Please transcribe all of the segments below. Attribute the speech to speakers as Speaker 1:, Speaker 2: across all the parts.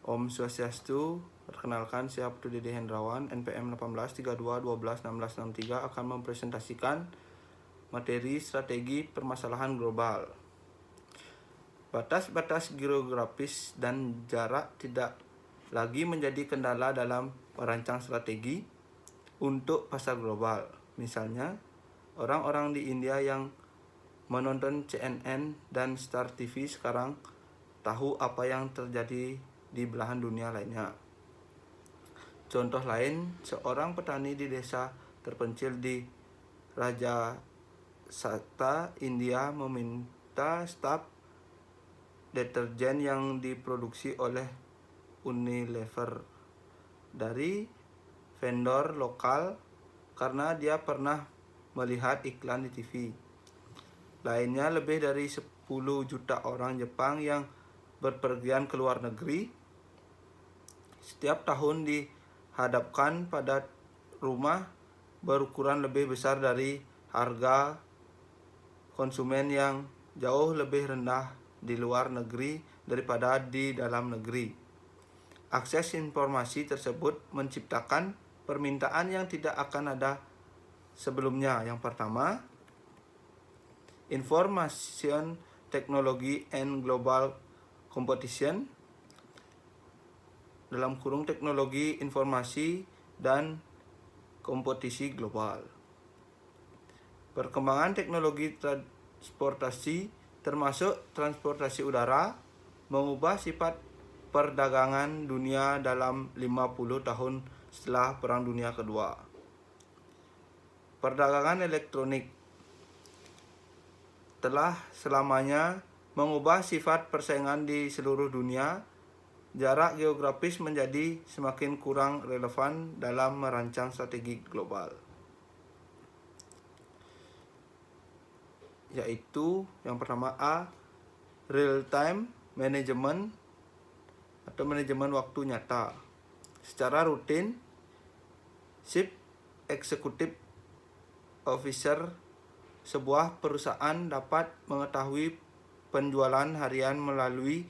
Speaker 1: Om Swastiastu. Perkenalkan, saya Abdul Dede Hendrawan, NPM 1832121663 akan mempresentasikan materi strategi permasalahan global. Batas-batas geografis dan jarak tidak lagi menjadi kendala dalam merancang strategi untuk pasar global. Misalnya, orang-orang di India yang menonton CNN dan Star TV sekarang tahu apa yang terjadi di belahan dunia lainnya. Contoh lain, seorang petani di desa terpencil di Rajasthana, India meminta staf deterjen yang diproduksi oleh Unilever dari vendor lokal karena dia pernah melihat iklan di TV. Lainnya, lebih dari 10 juta orang Jepang yang berpergian ke luar negeri setiap tahun dihadapkan pada rumah berukuran lebih besar dari harga konsumen yang jauh lebih rendah di luar negeri daripada di dalam negeri. Akses informasi tersebut menciptakan permintaan yang tidak akan ada sebelumnya. Yang pertama, Information Technology and Global Competition, dalam kurung teknologi informasi dan kompetisi global. Perkembangan teknologi transportasi termasuk transportasi udara mengubah sifat perdagangan dunia dalam 50 tahun setelah Perang Dunia Kedua. Perdagangan elektronik telah selamanya mengubah sifat persaingan di seluruh dunia. Jarak geografis menjadi semakin kurang relevan dalam merancang strategi global, yaitu yang pertama A, real time management atau manajemen waktu nyata. Secara rutin, Chief Executive Officer sebuah perusahaan dapat mengetahui penjualan harian melalui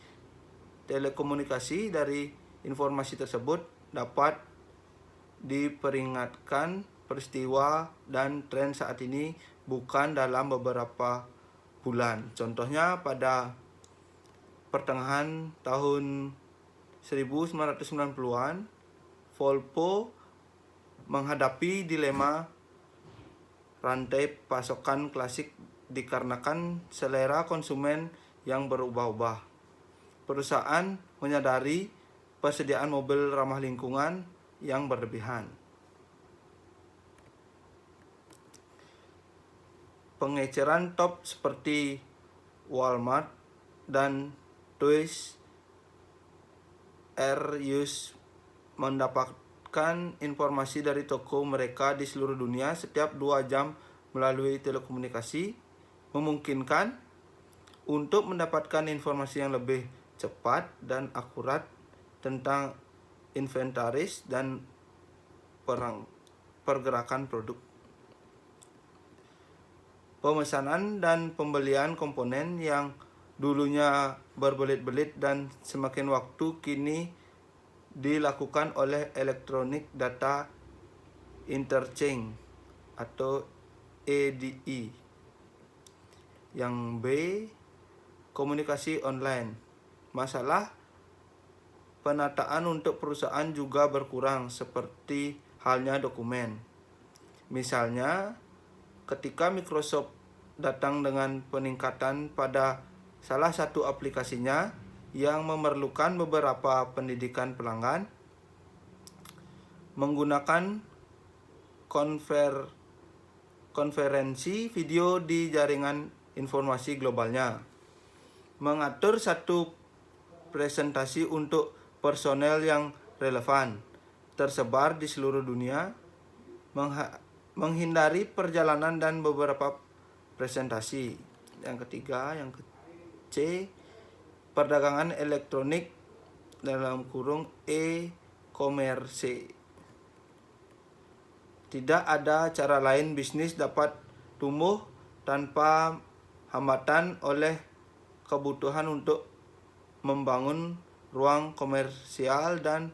Speaker 1: telekomunikasi. Dari informasi tersebut dapat diperingatkan peristiwa dan tren saat ini bukan dalam beberapa bulan. Contohnya, pada pertengahan tahun 1990-an, Volvo menghadapi dilema rantai pasokan klasik dikarenakan selera konsumen yang berubah-ubah. Perusahaan menyadari persediaan mobil ramah lingkungan yang berlebihan. Pengeceran top seperti Walmart dan Toys R Us mendapatkan informasi dari toko mereka di seluruh dunia setiap 2 jam melalui telekomunikasi, memungkinkan untuk mendapatkan informasi yang lebih cepat dan akurat tentang inventaris dan pergerakan produk. Pemesanan dan pembelian komponen yang dulunya berbelit-belit dan semakin waktu kini dilakukan oleh Electronic Data Interchange atau EDI. Yang B, komunikasi online. Masalah penataan untuk perusahaan juga berkurang, seperti halnya dokumen. Misalnya, ketika Microsoft datang dengan peningkatan pada salah satu aplikasinya yang memerlukan beberapa pendidikan pelanggan, menggunakan konferensi video di jaringan informasi globalnya, mengatur satu presentasi untuk personel yang relevan tersebar di seluruh dunia, menghindari perjalanan dan beberapa presentasi. Yang ketiga, yang C, perdagangan elektronik dalam kurung e-commerce. Tidak ada cara lain bisnis dapat tumbuh tanpa hambatan oleh kebutuhan untuk membangun ruang komersial dan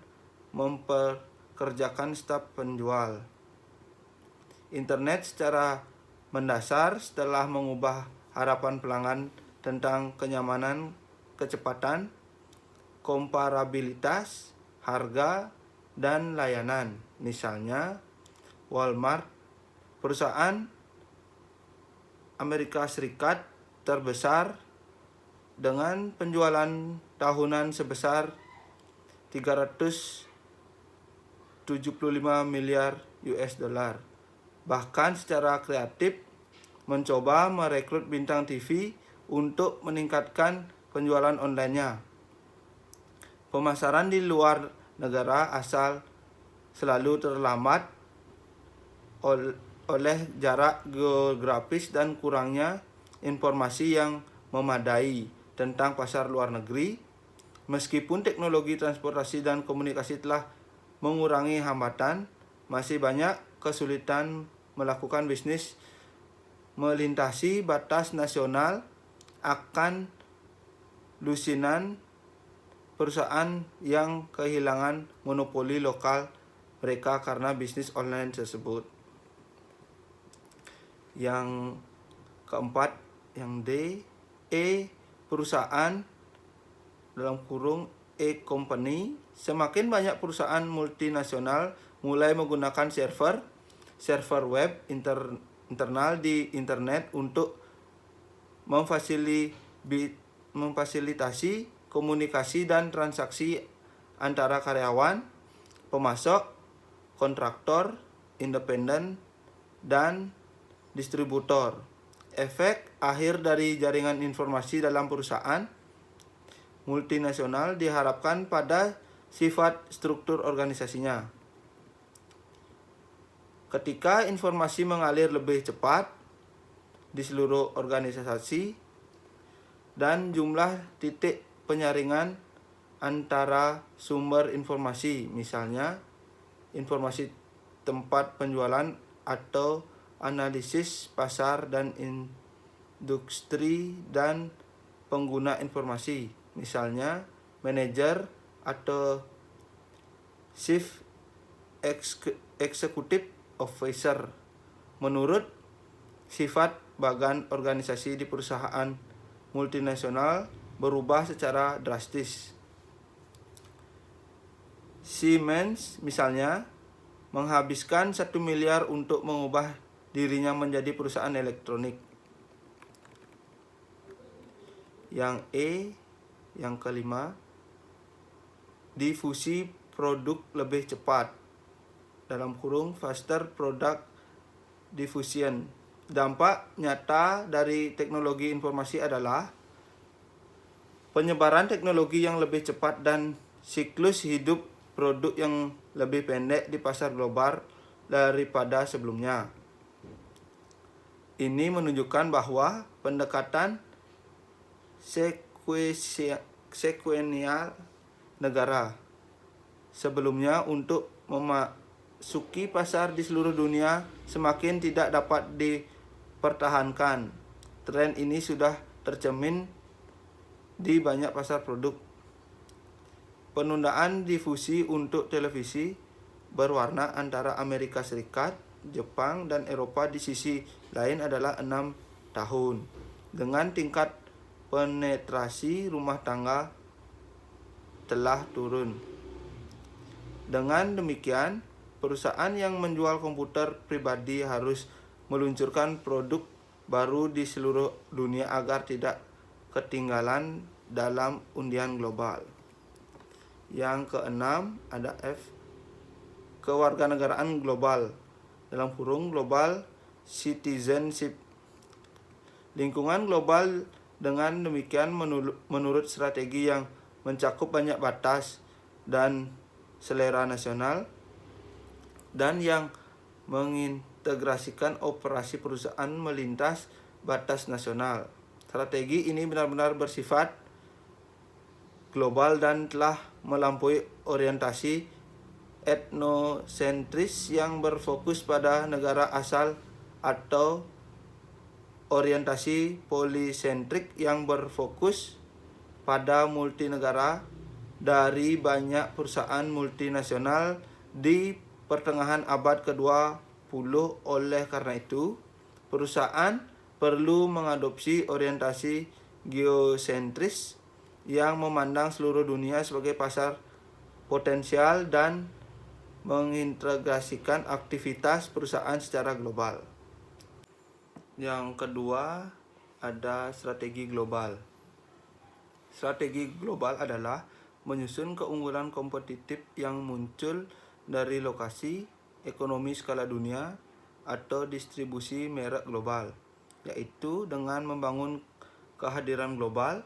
Speaker 1: mempekerjakan staf penjual. Internet secara mendasar setelah mengubah harapan pelanggan tentang kenyamanan, kecepatan, komparabilitas, harga, dan layanan. Misalnya, Walmart, perusahaan Amerika Serikat terbesar dengan penjualan tahunan sebesar 375 miliar US dollar. Bahkan secara kreatif mencoba merekrut bintang TV untuk meningkatkan penjualan online-nya. Pemasaran di luar negara asal selalu terlambat oleh jarak geografis dan kurangnya informasi yang memadai tentang pasar luar negeri. Meskipun teknologi transportasi dan komunikasi telah mengurangi hambatan, masih banyak kesulitan melakukan bisnis melintasi batas nasional akan lusinan perusahaan yang kehilangan monopoli lokal mereka karena bisnis online tersebut. Yang keempat, yang D, perusahaan dalam kurung e-company. Semakin banyak perusahaan multinasional mulai menggunakan server web internal di internet untuk memfasilitasi komunikasi dan transaksi antara karyawan, pemasok, kontraktor, independen, dan distributor. Efek akhir dari jaringan informasi dalam perusahaan multinasional diharapkan pada sifat struktur organisasinya. Ketika informasi mengalir lebih cepat di seluruh organisasi dan jumlah titik penyaringan antara sumber informasi, misalnya informasi tempat penjualan atau analisis pasar dan industri dan pengguna informasi, misalnya manajer atau chief executive officer. Menurut sifat bagan organisasi di perusahaan multinasional berubah secara drastis. Siemens misalnya menghabiskan 1 miliar untuk mengubah dirinya menjadi perusahaan elektronik. Yang yang kelima, difusi produk lebih cepat, dalam kurung faster product diffusion. Dampak nyata dari teknologi informasi adalah penyebaran teknologi yang lebih cepat dan siklus hidup produk yang lebih pendek di pasar global daripada sebelumnya. Ini menunjukkan bahwa pendekatan sekuensial negara sebelumnya untuk memasuki pasar di seluruh dunia semakin tidak dapat dipertahankan. Tren ini sudah tercermin di banyak pasar produk. Penundaan difusi untuk televisi berwarna antara Amerika Serikat, Jepang, dan Eropa di sisi lain adalah 6 tahun. Dengan tingkat penetrasi rumah tangga telah turun. Dengan demikian, perusahaan yang menjual komputer pribadi harus meluncurkan produk baru di seluruh dunia agar tidak ketinggalan dalam undian global. Yang keenam ada F, kewarganegaraan global, dalam kurung global citizenship. Lingkungan global dengan demikian menurut strategi yang mencakup banyak batas dan selera nasional dan yang mengintegrasikan operasi perusahaan melintas batas nasional. Strategi ini benar-benar bersifat global dan telah melampaui orientasi etnosentris yang berfokus pada negara asal atau orientasi polisentrik yang berfokus pada multinegara dari banyak perusahaan multinasional di pertengahan abad ke-20. Oleh karena itu, perusahaan perlu mengadopsi orientasi geosentris yang memandang seluruh dunia sebagai pasar potensial dan mengintegrasikan aktivitas perusahaan secara global. Yang kedua, ada strategi global. Strategi global adalah menyusun keunggulan kompetitif yang muncul dari lokasi, ekonomi skala dunia, atau distribusi merek global, yaitu dengan membangun kehadiran global,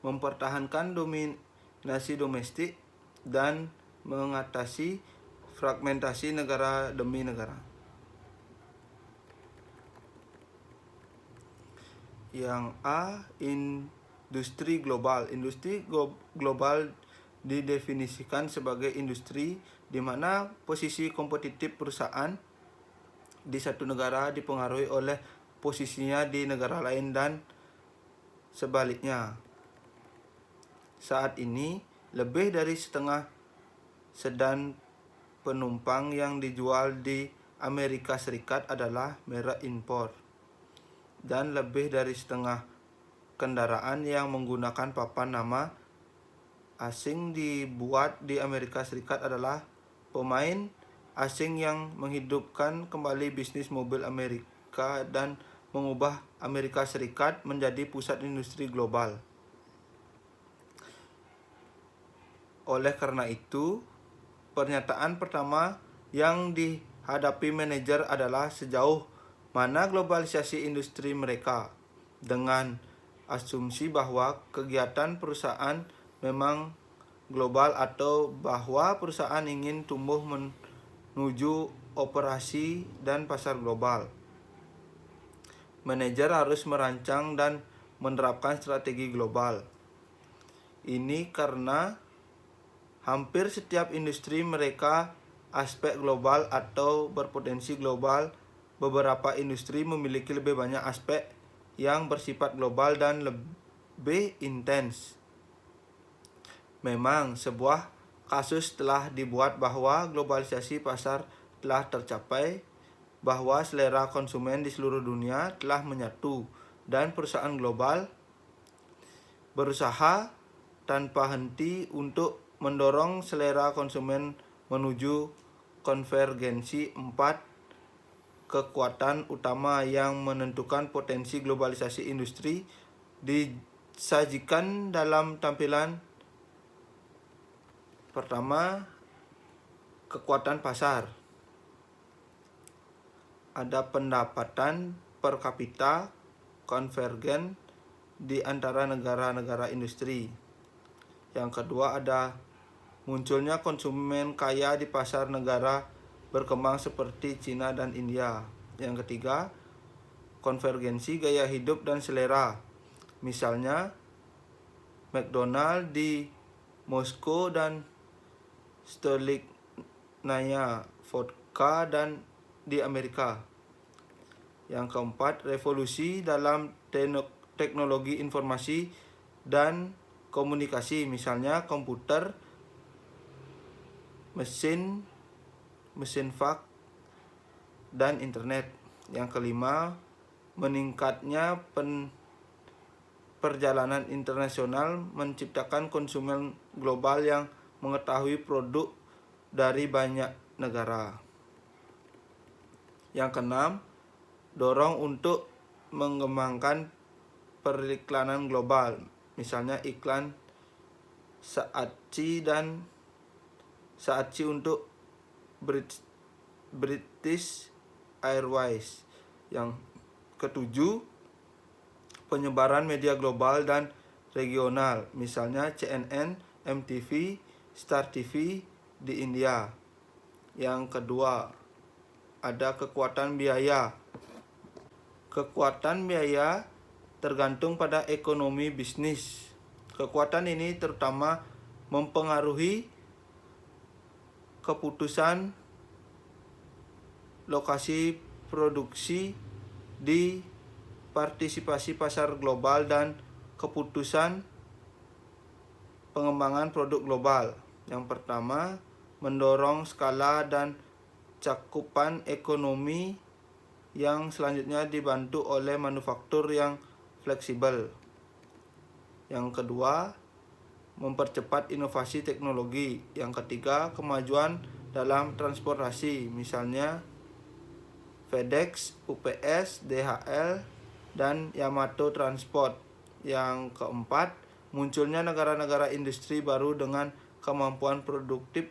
Speaker 1: mempertahankan dominasi domestik, dan mengatasi fragmentasi negara demi negara. Yang A, industri global. Industri global didefinisikan sebagai industri di mana posisi kompetitif perusahaan di satu negara dipengaruhi oleh posisinya di negara lain dan sebaliknya. Saat ini, lebih dari setengah sedan penumpang yang dijual di Amerika Serikat adalah merek impor, dan lebih dari setengah kendaraan yang menggunakan papan nama asing dibuat di Amerika Serikat adalah pemain asing yang menghidupkan kembali bisnis mobil Amerika dan mengubah Amerika Serikat menjadi pusat industri global. Oleh karena itu, pernyataan pertama yang dihadapi manajer adalah sejauh mana globalisasi industri mereka, dengan asumsi bahwa kegiatan perusahaan memang global atau bahwa perusahaan ingin tumbuh menuju operasi dan pasar global. Manajer harus merancang dan menerapkan strategi global. Ini karena hampir setiap industri mereka aspek global atau berpotensi global. Beberapa industri memiliki lebih banyak aspek yang bersifat global dan lebih intens. Memang sebuah kasus telah dibuat bahwa globalisasi pasar telah tercapai, bahwa selera konsumen di seluruh dunia telah menyatu, dan perusahaan global berusaha tanpa henti untuk mendorong selera konsumen menuju konvergensi. 4 kekuatan utama yang menentukan potensi globalisasi industri disajikan dalam tampilan pertama. Kekuatan pasar. Ada pendapatan per kapita konvergen di antara negara-negara industri. Yang kedua, ada munculnya konsumen kaya di pasar negara berkembang seperti Cina dan India. Yang ketiga, konvergensi gaya hidup dan selera. Misalnya, McDonald di Moskow dan Stolichnaya Vodka dan di Amerika. Yang keempat, revolusi dalam teknologi informasi dan komunikasi, misalnya komputer, mesin fax, dan internet. Yang kelima, meningkatnya perjalanan internasional menciptakan konsumen global yang mengetahui produk dari banyak negara. Yang keenam, dorong untuk mengembangkan periklanan global, misalnya iklan Saatchi untuk British Airways. Yang ketujuh, penyebaran media global dan regional, misalnya CNN, MTV, Star TV di India. Yang kedua, ada kekuatan biaya. Kekuatan biaya tergantung pada ekonomi bisnis. Kekuatan ini terutama mempengaruhi keputusan lokasi produksi di partisipasi pasar global dan keputusan pengembangan produk global. Yang pertama, mendorong skala dan cakupan ekonomi yang selanjutnya dibantu oleh manufaktur yang fleksibel. Yang kedua, mempercepat inovasi teknologi. Yang ketiga, kemajuan dalam transportasi, misalnya FedEx, UPS, DHL, dan Yamato Transport. Yang keempat, munculnya negara-negara industri baru dengan kemampuan produktif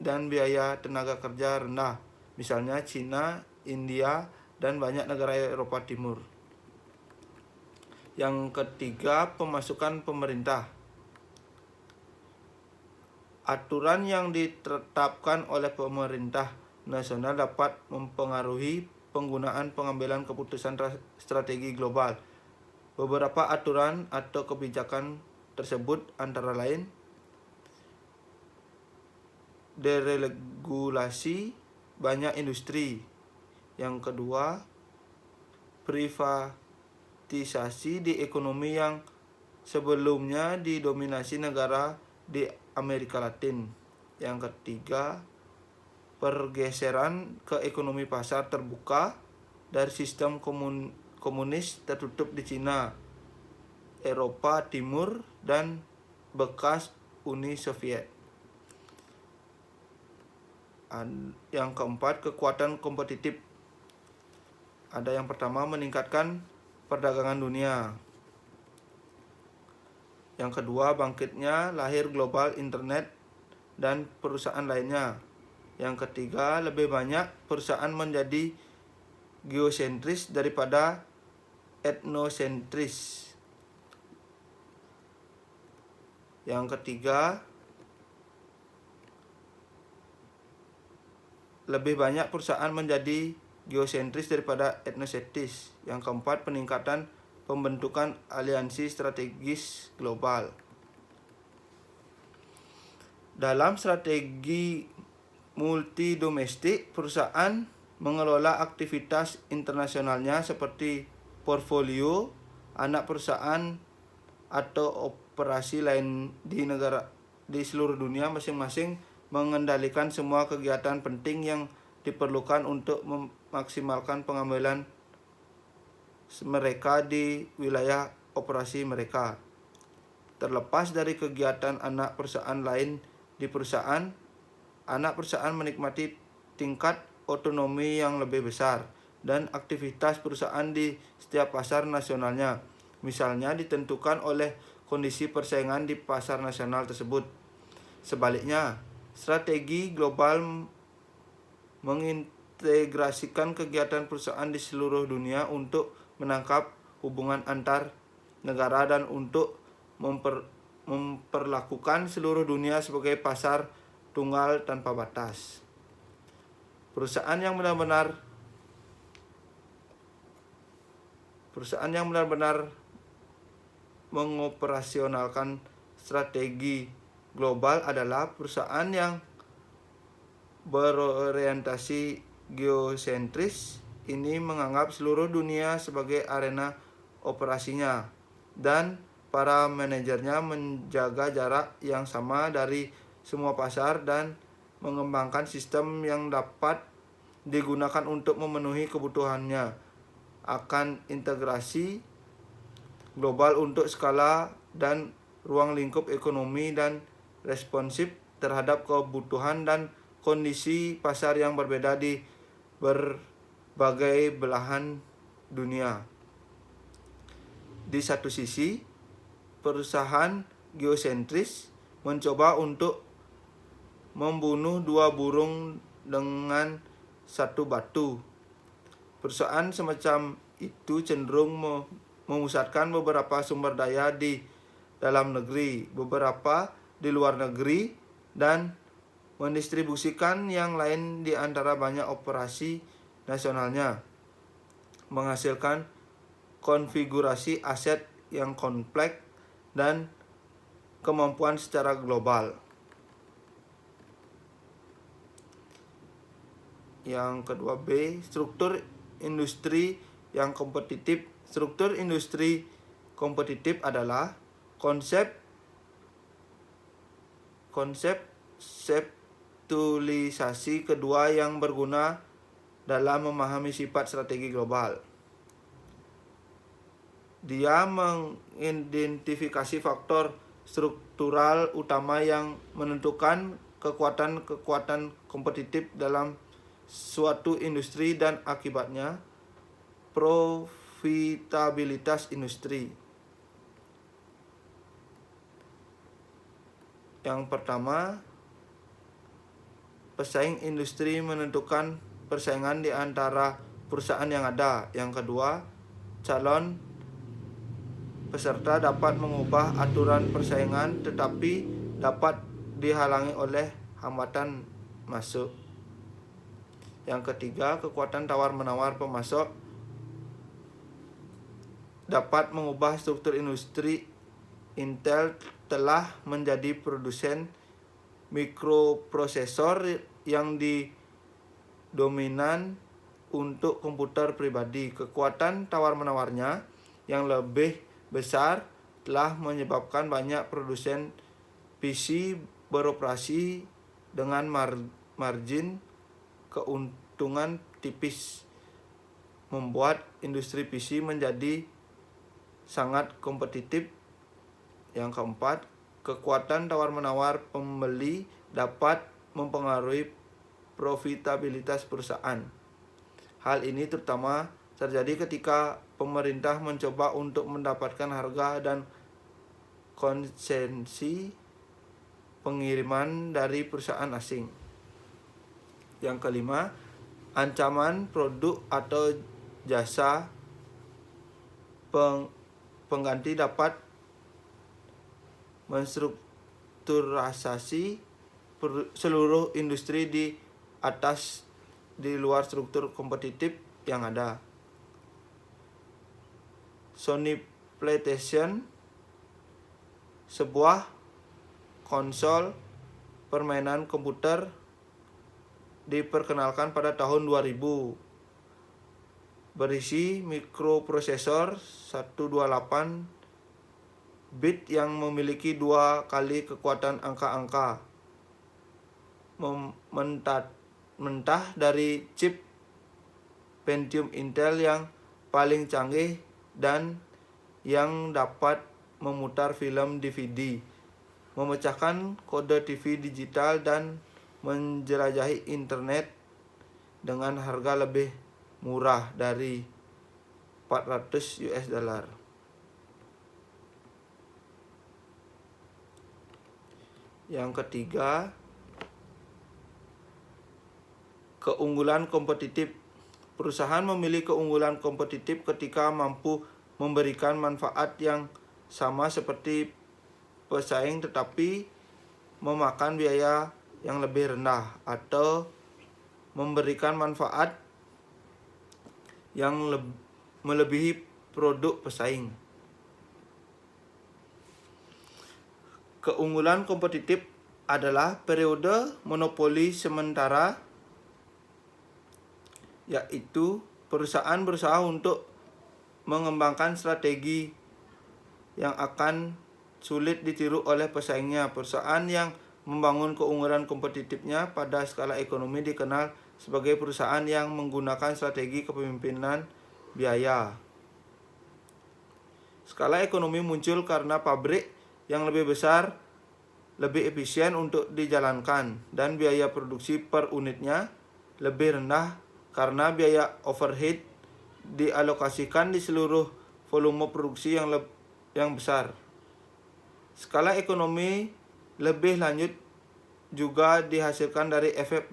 Speaker 1: dan biaya tenaga kerja rendah, misalnya Cina, India, dan banyak negara Eropa Timur. Yang ketiga, pemasukan pemerintah. Aturan yang ditetapkan oleh pemerintah nasional dapat mempengaruhi penggunaan pengambilan keputusan strategi global. Beberapa aturan atau kebijakan tersebut antara lain deregulasi banyak industri. Yang kedua, privatisasi di ekonomi yang sebelumnya didominasi negara di Amerika Latin. Yang ketiga, pergeseran ke ekonomi pasar terbuka dari sistem komunis tertutup di Cina, Eropa Timur, dan bekas Uni Soviet. Yang keempat, kekuatan kompetitif. Ada yang pertama, meningkatkan perdagangan dunia. Yang kedua, bangkitnya lahir global internet dan perusahaan lainnya. Yang ketiga, lebih banyak perusahaan menjadi geosentris daripada etnosentris. Yang ketiga, lebih banyak perusahaan menjadi geosentris daripada etnosentris. Yang keempat, peningkatan pembentukan aliansi strategis global. Dalam strategi multidomestik, perusahaan mengelola aktivitas internasionalnya seperti portfolio, anak perusahaan, atau operasi lain di negara di seluruh dunia, masing-masing mengendalikan semua kegiatan penting yang diperlukan untuk memaksimalkan pengambilan mereka di wilayah operasi mereka. Terlepas dari kegiatan anak perusahaan lain di perusahaan, anak perusahaan menikmati tingkat otonomi yang lebih besar dan aktivitas perusahaan di setiap pasar nasionalnya, misalnya ditentukan oleh kondisi persaingan di pasar nasional tersebut. Sebaliknya, strategi global mengintegrasikan kegiatan perusahaan di seluruh dunia untuk menangkap hubungan antar negara dan untuk memperlakukan seluruh dunia sebagai pasar tunggal tanpa batas. Perusahaan yang benar-benar mengoperasionalkan strategi global adalah perusahaan yang berorientasi geosentris. Ini menganggap seluruh dunia sebagai arena operasinya dan para manajernya menjaga jarak yang sama dari semua pasar dan mengembangkan sistem yang dapat digunakan untuk memenuhi kebutuhannya akan integrasi global untuk skala dan ruang lingkup ekonomi dan responsif terhadap kebutuhan dan kondisi pasar yang berbeda di berbagai belahan dunia. Di satu sisi, perusahaan geosentris mencoba untuk membunuh dua burung dengan satu batu. Perusahaan semacam itu cenderung memusatkan beberapa sumber daya di dalam negeri, beberapa di luar negeri, dan mendistribusikan yang lain di antara banyak operasi nasionalnya, menghasilkan konfigurasi aset yang kompleks dan kemampuan secara global. Yang kedua, B, struktur industri yang kompetitif. Struktur industri kompetitif adalah konsep konsep septualisasi kedua yang berguna dalam memahami sifat strategi global. Dia mengidentifikasi faktor struktural utama yang menentukan kekuatan-kekuatan kompetitif dalam suatu industri dan akibatnya profitabilitas industri. Yang pertama, pesaing industri menentukan persaingan di antara perusahaan yang ada. Yang kedua, calon peserta dapat mengubah aturan persaingan tetapi dapat dihalangi oleh hambatan masuk. Yang ketiga, kekuatan tawar-menawar pemasok dapat mengubah struktur industri. Intel telah menjadi produsen mikroprosesor yang dominan untuk komputer pribadi. Kekuatan tawar-menawarnya yang lebih besar telah menyebabkan banyak produsen PC beroperasi dengan margin keuntungan tipis, membuat industri PC menjadi sangat kompetitif. Yang keempat, kekuatan tawar-menawar pembeli dapat mempengaruhi profitabilitas perusahaan. Hal ini terutama terjadi ketika pemerintah mencoba untuk mendapatkan harga dan konsesi pengiriman dari perusahaan asing. Yang kelima, ancaman produk atau jasa pengganti dapat menstrukturasi seluruh industri di luar struktur kompetitif yang ada. Sony PlayStation, sebuah konsol permainan komputer, diperkenalkan pada tahun 2000. Berisi mikroprosesor 128 bit yang memiliki 2 kali kekuatan angka-angka. Mentah dari chip Pentium Intel yang paling canggih dan yang dapat memutar film DVD, memecahkan kode TV digital dan menjelajahi internet dengan harga lebih murah dari $400. Yang ketiga, keunggulan kompetitif. Perusahaan memiliki keunggulan kompetitif ketika mampu memberikan manfaat yang sama seperti pesaing tetapi memakan biaya yang lebih rendah, atau memberikan manfaat yang melebihi produk pesaing. Keunggulan kompetitif adalah periode monopoli sementara, yaitu perusahaan berusaha untuk mengembangkan strategi yang akan sulit ditiru oleh pesaingnya. Perusahaan yang membangun keunggulan kompetitifnya pada skala ekonomi dikenal sebagai perusahaan yang menggunakan strategi kepemimpinan biaya. Skala ekonomi muncul karena pabrik yang lebih besar lebih efisien untuk dijalankan dan biaya produksi per unitnya lebih rendah karena biaya overhead dialokasikan di seluruh volume produksi yang besar. Skala ekonomi lebih lanjut juga dihasilkan dari efek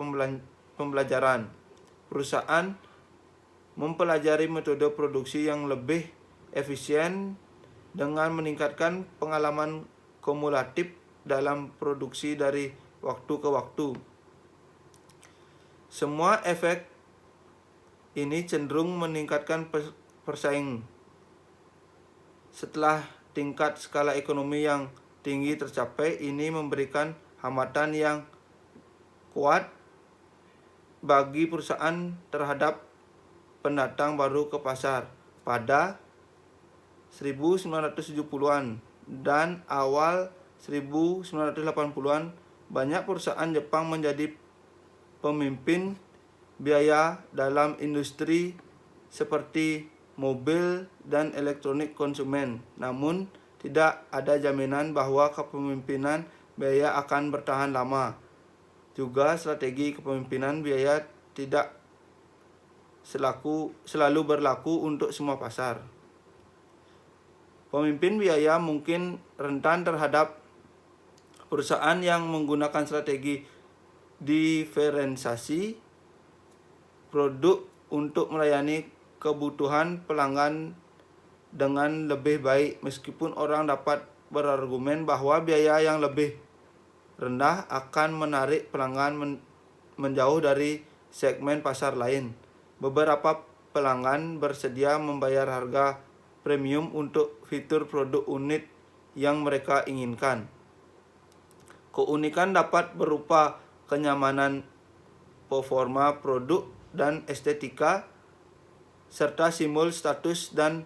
Speaker 1: pembelajaran. Perusahaan mempelajari metode produksi yang lebih efisien dengan meningkatkan pengalaman kumulatif dalam produksi dari waktu ke waktu. Semua efek ini cenderung meningkatkan persaing. Setelah tingkat skala ekonomi yang tinggi tercapai, ini memberikan hambatan yang kuat bagi perusahaan terhadap pendatang baru ke pasar. Pada 1970-an dan awal 1980-an, banyak perusahaan Jepang menjadi pemimpin biaya dalam industri seperti mobil dan elektronik konsumen. Namun, tidak ada jaminan bahwa kepemimpinan biaya akan bertahan lama. Juga strategi kepemimpinan biaya tidak selalu berlaku untuk semua pasar. Pemimpin biaya mungkin rentan terhadap perusahaan yang menggunakan strategi diferensiasi produk untuk melayani kebutuhan pelanggan dengan lebih baik, meskipun orang dapat berargumen bahwa biaya yang lebih rendah akan menarik pelanggan menjauh dari segmen pasar lain. Beberapa pelanggan bersedia membayar harga premium untuk fitur produk unik yang mereka inginkan. Keunikan dapat berupa kenyamanan performa produk dan estetika, serta simbol status dan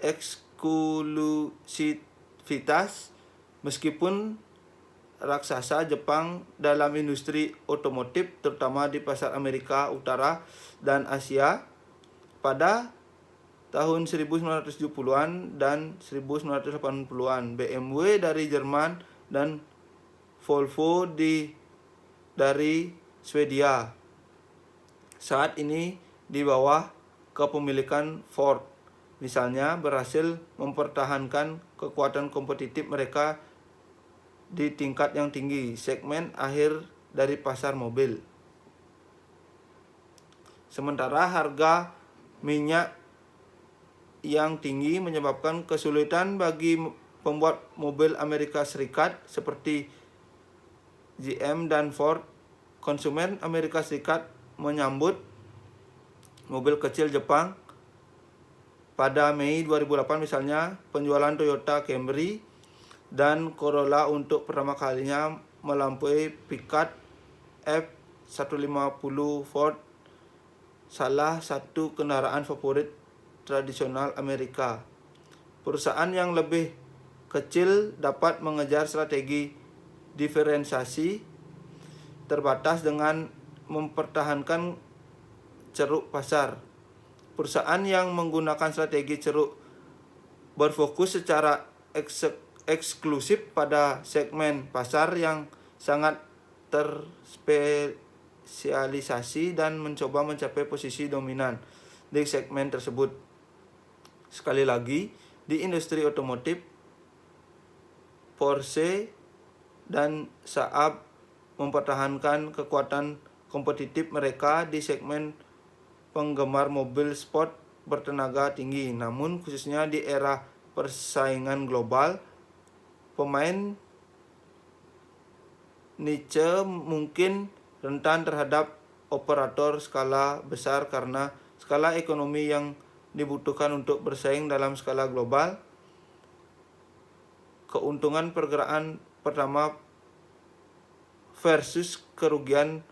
Speaker 1: eksklusivitas. Meskipun raksasa Jepang dalam industri otomotif, terutama di pasar Amerika Utara dan Asia, pada tahun 1970-an dan 1980-an, BMW dari Jerman dan Volvo dari Swedia saat ini di bawah kepemilikan Ford, misalnya, berhasil mempertahankan kekuatan kompetitif mereka di tingkat yang tinggi, segmen akhir dari pasar mobil. Sementara harga minyak yang tinggi menyebabkan kesulitan bagi pembuat mobil Amerika Serikat seperti GM dan Ford. Konsumen Amerika Serikat menyambut mobil kecil Jepang. Pada Mei 2008 misalnya, penjualan Toyota Camry dan Corolla untuk pertama kalinya melampaui pickup F-150 Ford, salah satu kendaraan favorit tradisional Amerika. Perusahaan yang lebih kecil dapat mengejar strategi diferensiasi terbatas dengan mempertahankan ceruk pasar. Perusahaan yang menggunakan strategi ceruk berfokus secara eksklusif pada segmen pasar yang sangat terspesialisasi dan mencoba mencapai posisi dominan di segmen tersebut. Sekali lagi, di industri otomotif, Porsche dan Saab mempertahankan kekuatan kompetitif mereka di segmen penggemar mobil sport bertenaga tinggi. Namun, khususnya di era persaingan global, pemain niche mungkin rentan terhadap operator skala besar karena skala ekonomi yang dibutuhkan untuk bersaing dalam skala global. Keuntungan pergerakan pertama versus kerugian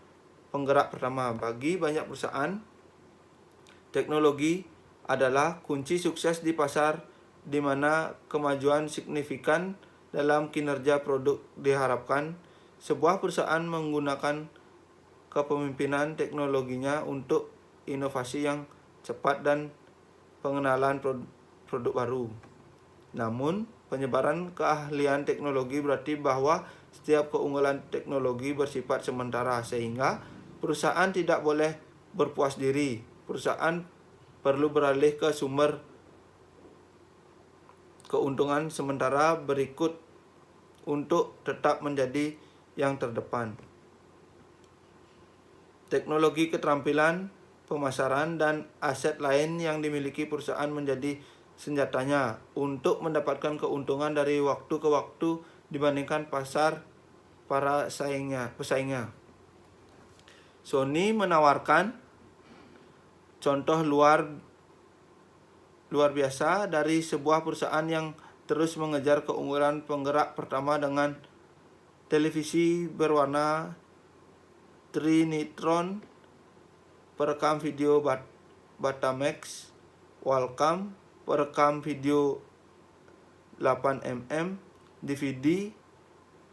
Speaker 1: penggerak pertama. Bagi banyak perusahaan, teknologi adalah kunci sukses di pasar di mana kemajuan signifikan dalam kinerja produk diharapkan. Sebuah perusahaan menggunakan kepemimpinan teknologinya untuk inovasi yang cepat dan pengenalan produk baru. Namun, penyebaran keahlian teknologi berarti bahwa setiap keunggulan teknologi bersifat sementara, sehingga perusahaan tidak boleh berpuas diri. Perusahaan perlu beralih ke sumber keuntungan sementara berikut untuk tetap menjadi yang terdepan. Teknologi, keterampilan, pemasaran, dan aset lain yang dimiliki perusahaan menjadi senjatanya untuk mendapatkan keuntungan dari waktu ke waktu dibandingkan pasar para pesaingnya. Sony menawarkan contoh luar biasa dari sebuah perusahaan yang terus mengejar keunggulan penggerak pertama dengan televisi berwarna Trinitron, perekam video Betamax, Wacom, perekam video 8mm, DVD,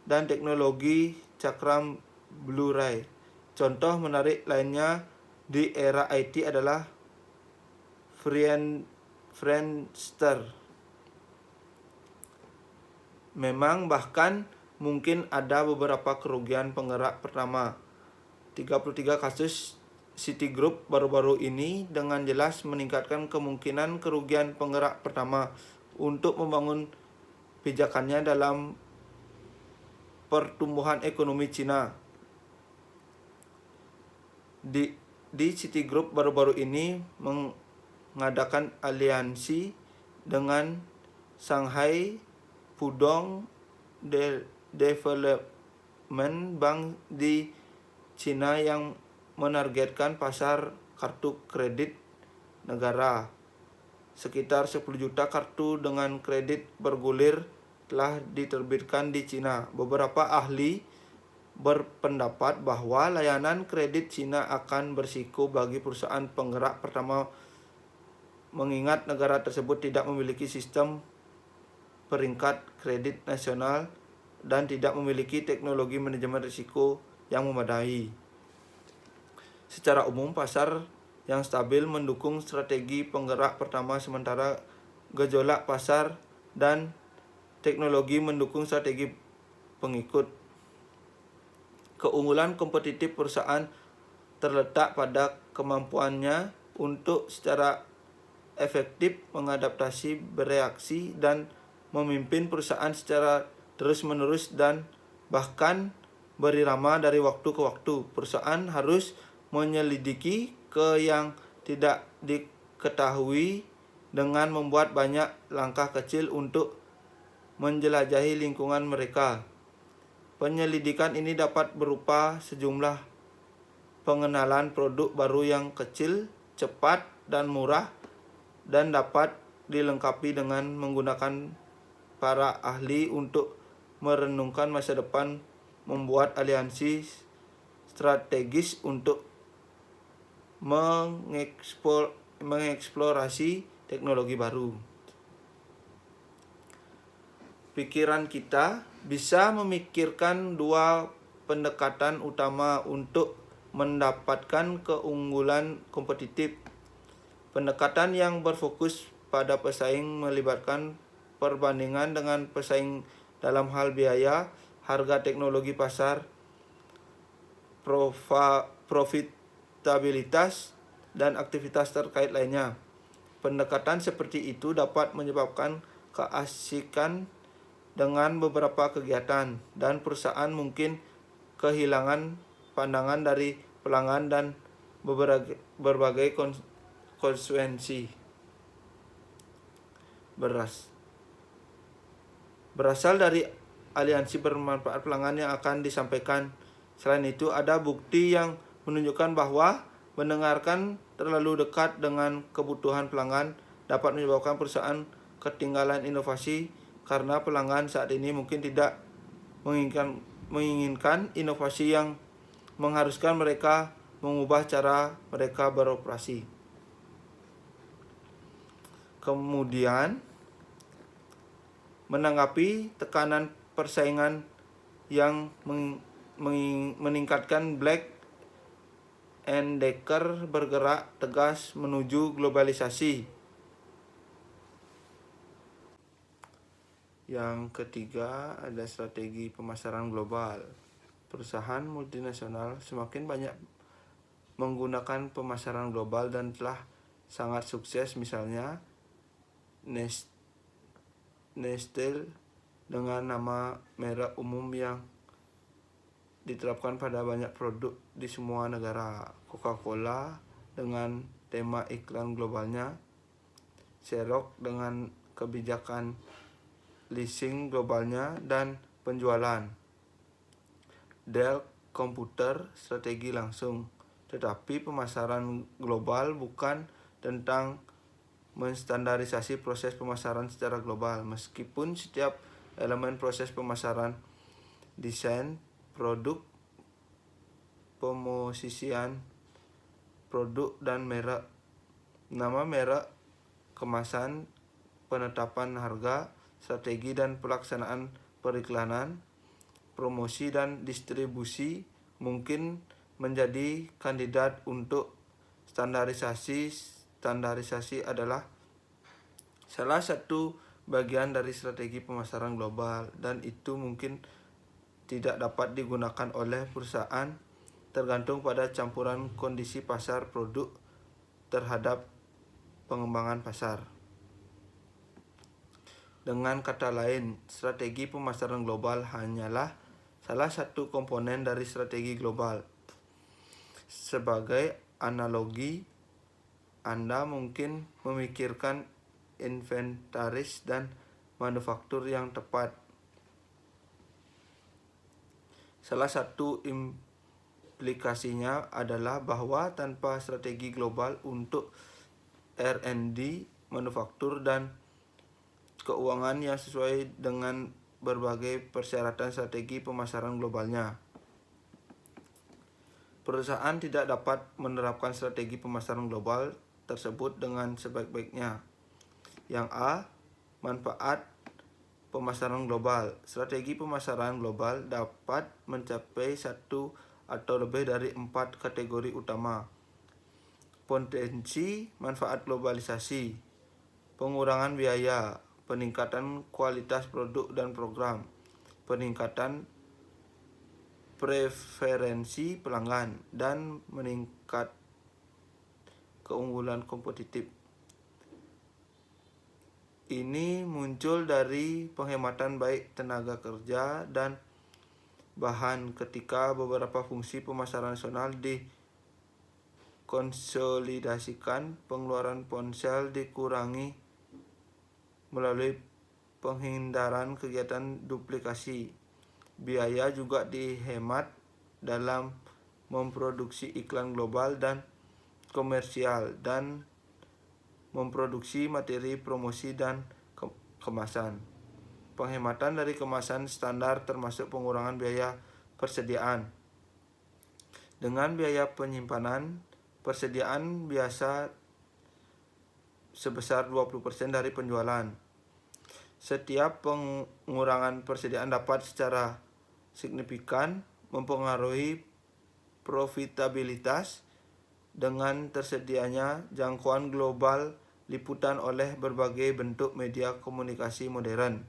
Speaker 1: dan teknologi cakram Blu-ray. Contoh menarik lainnya di era IT adalah Friendster. Memang bahkan mungkin ada beberapa kerugian penggerak pertama. 33 kasus Citigroup baru-baru ini dengan jelas meningkatkan kemungkinan kerugian penggerak pertama untuk membangun pijakannya dalam pertumbuhan ekonomi Cina. Di Citigroup baru-baru ini mengadakan aliansi dengan Shanghai Pudong Development Bank di Cina yang menargetkan pasar kartu kredit negara. Sekitar 10 juta kartu dengan kredit bergulir telah diterbitkan di Cina. Beberapa ahli berpendapat bahwa layanan kredit Cina akan berisiko bagi perusahaan penggerak pertama mengingat negara tersebut tidak memiliki sistem peringkat kredit nasional dan tidak memiliki teknologi manajemen risiko yang memadai. Secara umum, pasar yang stabil mendukung strategi penggerak pertama sementara gejolak pasar dan teknologi mendukung strategi pengikut. Keunggulan kompetitif perusahaan terletak pada kemampuannya untuk secara efektif mengadaptasi, bereaksi, dan memimpin perusahaan secara terus-menerus dan bahkan berirama dari waktu ke waktu. Perusahaan harus menyelidiki yang tidak diketahui dengan membuat banyak langkah kecil untuk menjelajahi lingkungan mereka. Penyelidikan ini dapat berupa sejumlah pengenalan produk baru yang kecil, cepat, dan murah, dan dapat dilengkapi dengan menggunakan para ahli untuk merenungkan masa depan, membuat aliansi strategis untuk mengeksplorasi teknologi baru. Pikiran kita bisa memikirkan dua pendekatan utama untuk mendapatkan keunggulan kompetitif. Pendekatan yang berfokus pada pesaing melibatkan perbandingan dengan pesaing dalam hal biaya, harga, teknologi pasar, profitabilitas, dan aktivitas terkait lainnya. Pendekatan seperti itu dapat menyebabkan keasikan dengan beberapa kegiatan, dan perusahaan mungkin kehilangan pandangan dari pelanggan dan berbagai konsekuensi. Berasal dari aliansi bermanfaat pelanggan yang akan disampaikan. Selain itu, ada bukti yang menunjukkan bahwa mendengarkan terlalu dekat dengan kebutuhan pelanggan dapat menyebabkan perusahaan ketinggalan inovasi karena pelanggan saat ini mungkin tidak menginginkan inovasi yang mengharuskan mereka mengubah cara mereka beroperasi. Kemudian, menanggapi tekanan persaingan yang meningkatkan, Black and Decker bergerak tegas menuju globalisasi. Yang ketiga ada strategi pemasaran global. Perusahaan multinasional semakin banyak menggunakan pemasaran global dan telah sangat sukses, misalnya Nestle dengan nama merek umum yang diterapkan pada banyak produk di semua negara, Coca-Cola dengan tema iklan globalnya, Xerox dengan kebijakan leasing globalnya dan penjualan, Dell Computer strategi langsung. Tetapi pemasaran global bukan tentang menstandarisasi proses pemasaran secara global, meskipun setiap elemen proses pemasaran, desain produk, pemosisian produk dan merek, nama merek, kemasan, penetapan harga, strategi dan pelaksanaan periklanan, promosi dan distribusi mungkin menjadi kandidat untuk standarisasi. Standarisasi adalah salah satu bagian dari strategi pemasaran global, dan itu mungkin tidak dapat digunakan oleh perusahaan tergantung pada campuran kondisi pasar produk terhadap pengembangan pasar. Dengan kata lain, strategi pemasaran global hanyalah salah satu komponen dari strategi global. Sebagai analogi, Anda mungkin memikirkan inventaris dan manufaktur yang tepat. Salah satu implikasinya adalah bahwa tanpa strategi global untuk R&D, manufaktur, dan keuangan yang sesuai dengan berbagai persyaratan strategi pemasaran globalnya, perusahaan tidak dapat menerapkan strategi pemasaran global tersebut dengan sebaik-baiknya. Yang A. Manfaat pemasaran global. Strategi pemasaran global dapat mencapai satu atau lebih dari 4 kategori utama. Potensi manfaat globalisasi, pengurangan biaya, peningkatan kualitas produk dan program, peningkatan preferensi pelanggan, dan meningkat keunggulan kompetitif. Ini muncul dari penghematan baik tenaga kerja dan bahan ketika beberapa fungsi pemasaran nasional dikonsolidasikan, pengeluaran ponsel dikurangi melalui penghindaran kegiatan duplikasi. Biaya juga dihemat dalam memproduksi iklan global dan komersial, dan memproduksi materi promosi dan kemasan. Penghematan dari kemasan standar termasuk pengurangan biaya persediaan. Dengan biaya penyimpanan, persediaan biasa sebesar 20% dari penjualan. Setiap pengurangan persediaan dapat secara signifikan mempengaruhi profitabilitas. Dengan tersedianya jangkauan global liputan oleh berbagai bentuk media komunikasi modern,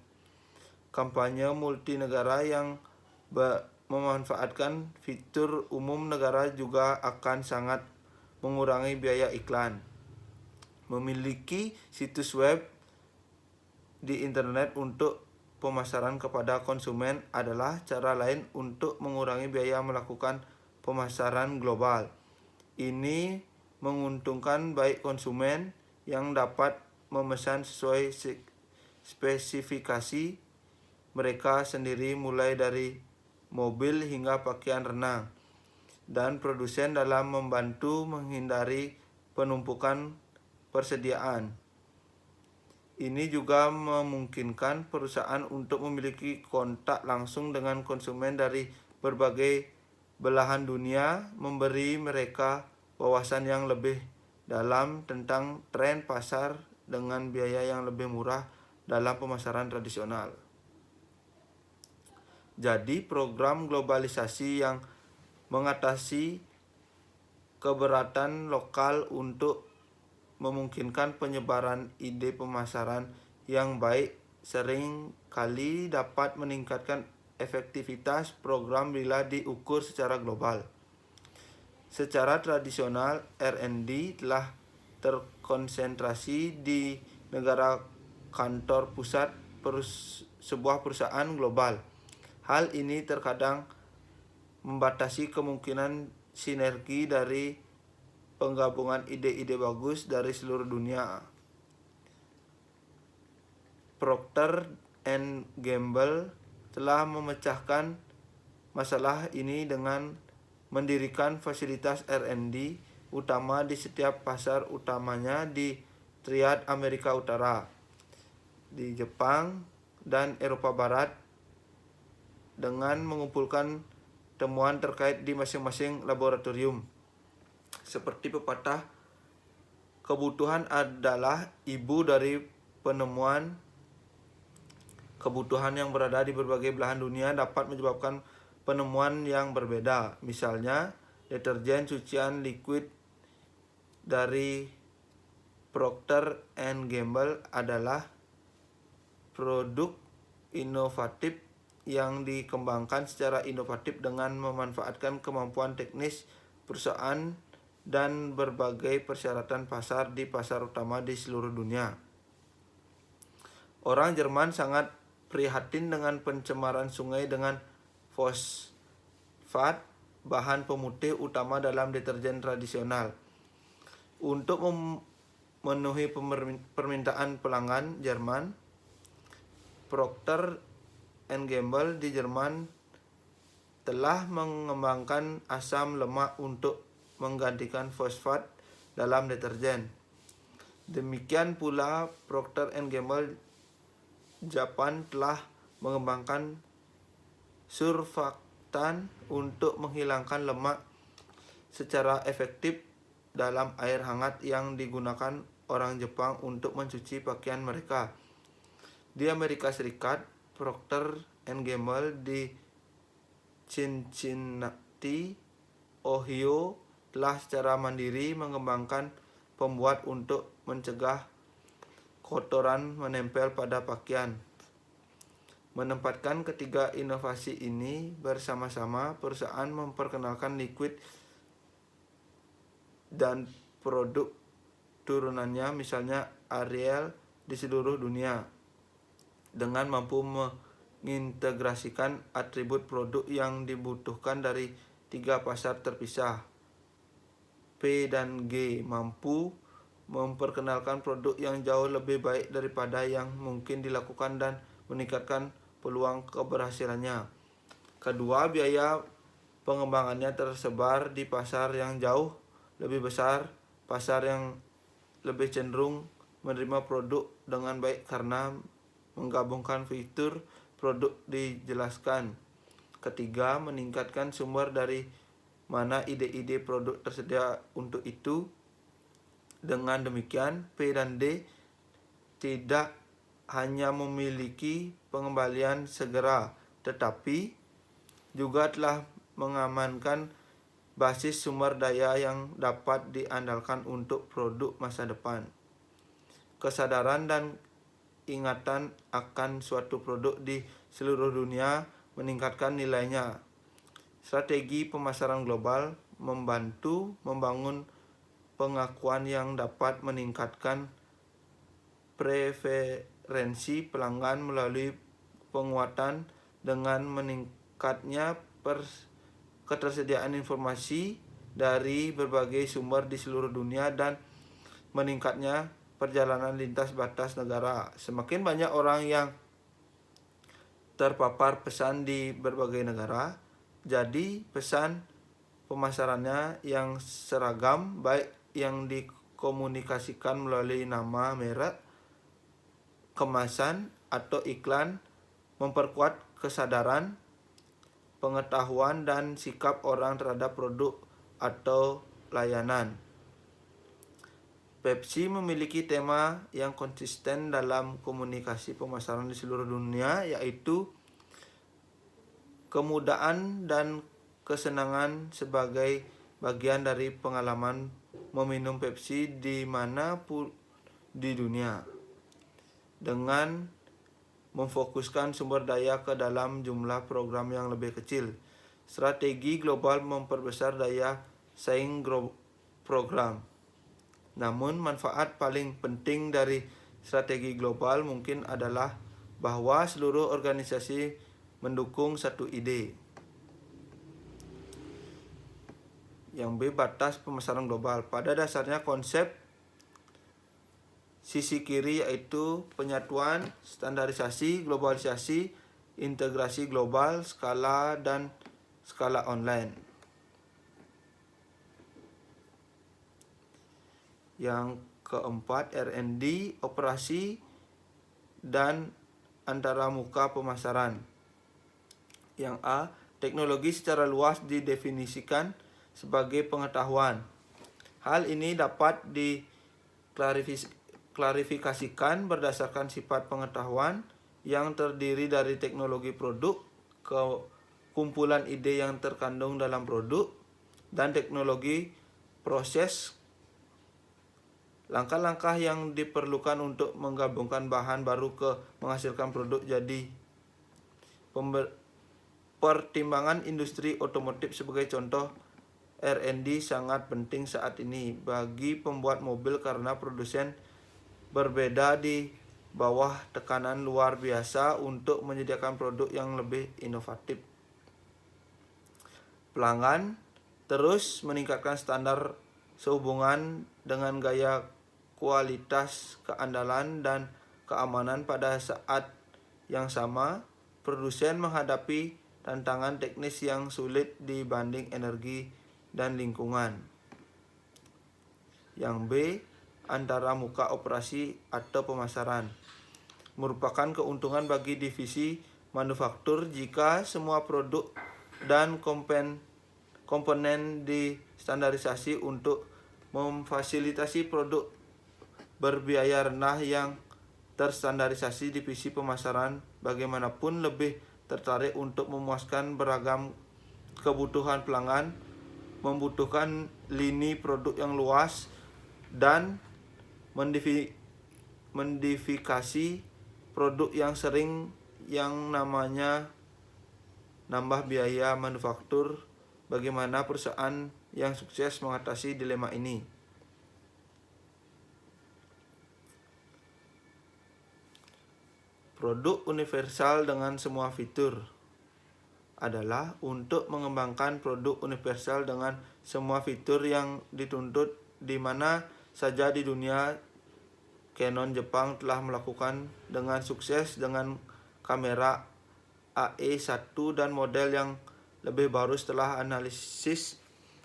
Speaker 1: kampanye multinegara yang memanfaatkan fitur umum negara juga akan sangat mengurangi biaya iklan. Memiliki situs web di internet untuk pemasaran kepada konsumen adalah cara lain untuk mengurangi biaya melakukan pemasaran global. Ini menguntungkan baik konsumen yang dapat memesan sesuai spesifikasi mereka sendiri mulai dari mobil hingga pakaian renang, dan produsen dalam membantu menghindari penumpukan persediaan. Ini juga memungkinkan perusahaan untuk memiliki kontak langsung dengan konsumen dari berbagai belahan dunia, memberi mereka wawasan yang lebih dalam tentang tren pasar dengan biaya yang lebih murah dalam pemasaran tradisional. Jadi, program globalisasi yang mengatasi keberatan lokal untuk memungkinkan penyebaran ide pemasaran yang baik sering kali dapat meningkatkan efektivitas program bila diukur secara global. Secara tradisional, R&D telah terkonsentrasi di negara kantor pusat sebuah perusahaan global. Hal ini terkadang membatasi kemungkinan sinergi dari penggabungan ide-ide bagus dari seluruh dunia. Procter & Gamble telah memecahkan masalah ini dengan mendirikan fasilitas R&D utama di setiap pasar utamanya di triad Amerika Utara, di Jepang, dan Eropa Barat, dengan mengumpulkan temuan terkait di masing-masing laboratorium. Seperti pepatah, kebutuhan adalah ibu dari penemuan. kebutuhan yang berada di berbagai belahan dunia dapat menyebabkan penemuan yang berbeda. Misalnya, deterjen cucian liquid dari Procter and Gamble adalah produk inovatif yang dikembangkan secara inovatif dengan memanfaatkan kemampuan teknis perusahaan dan berbagai persyaratan pasar di pasar utama di seluruh dunia. Orang Jerman sangat prihatin dengan pencemaran sungai dengan fosfat, bahan pemutih utama dalam deterjen tradisional. Untuk memenuhi permintaan pelanggan Jerman, Procter and Gamble di Jerman telah mengembangkan asam lemak untuk menggantikan fosfat dalam deterjen. Demikian pula Procter and Gamble Japan telah mengembangkan surfaktan untuk menghilangkan lemak secara efektif dalam air hangat yang digunakan orang Jepang untuk mencuci pakaian mereka. Di Amerika Serikat, Procter and Gamble di Cincinnati, Ohio telah secara mandiri mengembangkan pembuat untuk mencegah kotoran menempel pada pakaian. Menempatkan ketiga inovasi ini bersama-sama, perusahaan memperkenalkan liquid dan produk turunannya, misalnya Ariel, di seluruh dunia dengan mampu mengintegrasikan atribut produk yang dibutuhkan dari 3 pasar terpisah. P dan G mampu memperkenalkan produk yang jauh lebih baik daripada yang mungkin dilakukan dan meningkatkan peluang keberhasilannya. Kedua, biaya pengembangannya tersebar di pasar yang jauh lebih besar, pasar yang lebih cenderung menerima produk dengan baik karena menggabungkan fitur produk dijelaskan. Ketiga, meningkatkan sumber dari mana ide-ide produk tersedia untuk itu. Dengan demikian, P dan D tidak hanya memiliki pengembalian segera, tetapi juga telah mengamankan basis sumber daya yang dapat diandalkan untuk produk masa depan. Kesadaran dan ingatan akan suatu produk di seluruh dunia meningkatkan nilainya. Strategi pemasaran global membantu membangun pengakuan yang dapat meningkatkan preferensi pelanggan melalui penguatan dengan meningkatnya ketersediaan informasi dari berbagai sumber di seluruh dunia dan meningkatnya perjalanan lintas batas negara. Semakin banyak orang yang terpapar pesan di berbagai negara, jadi pesan pemasarannya yang seragam, baik yang dikomunikasikan melalui nama, merek, kemasan, atau iklan, memperkuat kesadaran, pengetahuan, dan sikap orang terhadap produk atau layanan. Pepsi memiliki tema yang konsisten dalam komunikasi pemasaran di seluruh dunia, yaitu kemudahan dan kesenangan sebagai bagian dari pengalaman meminum Pepsi di mana pun di dunia. Dengan memfokuskan sumber daya ke dalam jumlah program yang lebih kecil, strategi global memperbesar daya saing program. Namun manfaat paling penting dari strategi global mungkin adalah bahwa seluruh organisasi mendukung satu ide. Yang B, batas pemasaran global. Pada dasarnya konsep sisi kiri yaitu penyatuan, standarisasi, globalisasi, integrasi global, skala, dan skala online. Yang keempat, R&D, operasi, dan antaramuka pemasaran. Yang A, teknologi secara luas didefinisikan sebagai pengetahuan. Hal ini dapat diklarifikasikan berdasarkan sifat pengetahuan, yang terdiri dari teknologi produk, kumpulan ide yang terkandung dalam produk, dan teknologi proses. Langkah-langkah yang diperlukan untuk menggabungkan bahan baru ke menghasilkan produk jadi pertimbangan industri otomotif sebagai contoh R&D sangat penting saat ini bagi pembuat mobil karena produsen berbeda di bawah tekanan luar biasa untuk menyediakan produk yang lebih inovatif. Pelanggan terus meningkatkan standar sehubungan dengan gaya kualitas, keandalan, dan keamanan. Pada saat yang sama, produsen menghadapi tantangan teknis yang sulit dibanding energi dan lingkungan. Yang B, antara muka operasi atau pemasaran. Merupakan keuntungan bagi divisi manufaktur jika semua produk dan komponen distandarisasi untuk memfasilitasi produk berbiaya rendah yang terstandarisasi. Divisi pemasaran bagaimanapun lebih tertarik untuk memuaskan beragam kebutuhan pelanggan, membutuhkan lini produk yang luas, dan modifikasi produk yang sering yang namanya nambah biaya manufaktur. Bagaimana perusahaan yang sukses mengatasi dilema ini? Produk universal dengan semua fitur adalah untuk mengembangkan produk universal dengan semua fitur yang dituntut di mana saja di dunia. Canon Jepang telah melakukan dengan sukses dengan kamera AE1 dan model yang lebih baru setelah analisis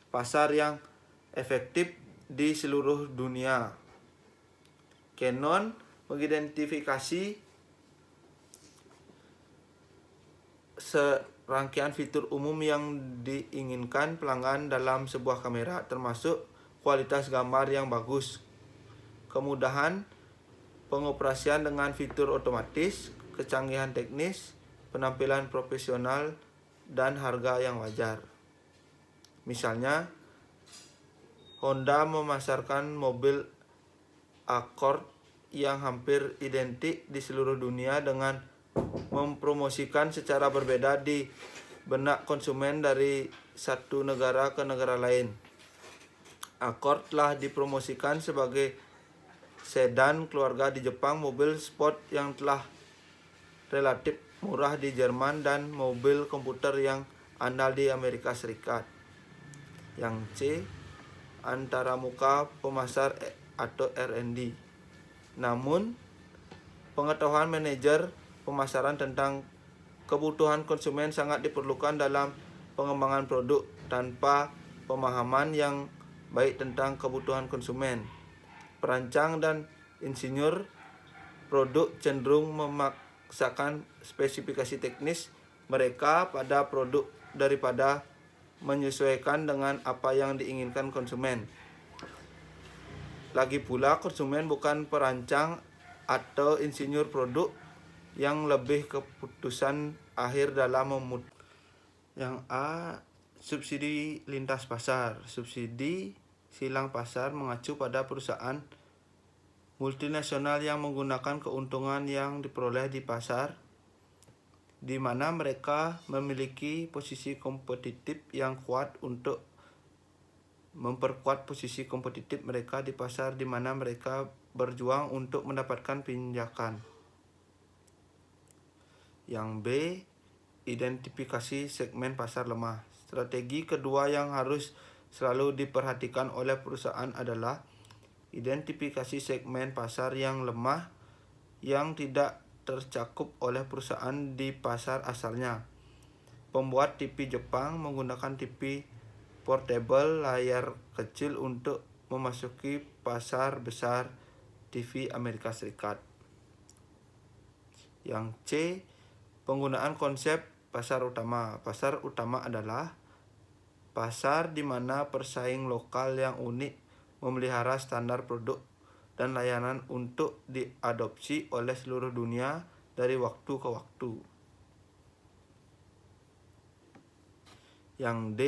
Speaker 1: pasar yang efektif di seluruh dunia. Canon mengidentifikasi serangkaian fitur umum yang diinginkan pelanggan dalam sebuah kamera, termasuk kualitas gambar yang bagus, kemudahan pengoperasian dengan fitur otomatis, kecanggihan teknis, penampilan profesional, dan harga yang wajar. Misalnya, Honda memasarkan mobil Accord yang hampir identik di seluruh dunia dengan mempromosikan secara berbeda di benak konsumen dari satu negara ke negara lain. Accord telah dipromosikan sebagai sedan keluarga di Jepang, mobil sport yang telah relatif murah di Jerman, dan mobil komputer yang andal di Amerika Serikat. Yang C, antara muka pemasar atau R&D. Namun, pengetahuan manajer pemasaran tentang kebutuhan konsumen sangat diperlukan dalam pengembangan produk. Tanpa pemahaman yang baik tentang kebutuhan konsumen, perancang dan insinyur produk cenderung memaksakan spesifikasi teknis mereka pada produk daripada menyesuaikan dengan apa yang diinginkan konsumen. Lagi pula, konsumen bukan perancang atau insinyur produk yang lebih keputusan akhir dalam Yang A, subsidi lintas pasar. Subsidi silang pasar mengacu pada perusahaan multinasional yang menggunakan keuntungan yang diperoleh di pasar, di mana mereka memiliki posisi kompetitif yang kuat untuk memperkuat posisi kompetitif mereka di pasar di mana mereka berjuang untuk mendapatkan pinjakan. Yang B, identifikasi segmen pasar lemah. Strategi kedua yang harus selalu diperhatikan oleh perusahaan adalah identifikasi segmen pasar yang lemah yang tidak tercakup oleh perusahaan di pasar asalnya. Pembuat TV Jepang menggunakan TV portable layar kecil untuk memasuki pasar besar TV Amerika Serikat. Yang C, penggunaan konsep pasar utama. Pasar utama adalah pasar di mana pesaing lokal yang unik memelihara standar produk dan layanan untuk diadopsi oleh seluruh dunia dari waktu ke waktu. Yang D,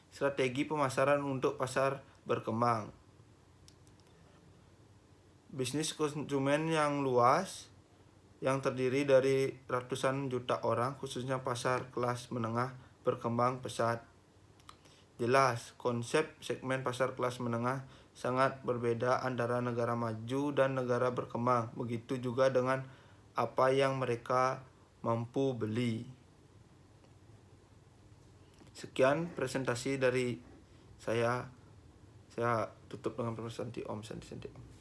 Speaker 1: strategi pemasaran untuk pasar berkembang. Bisnis konsumen yang luas yang terdiri dari ratusan juta orang, khususnya pasar kelas menengah berkembang pesat. Jelas, konsep segmen pasar kelas menengah sangat berbeda antara negara maju dan negara berkembang. Begitu juga dengan apa yang mereka mampu beli. Sekian presentasi dari saya. Saya tutup dengan presentasi Om Santi.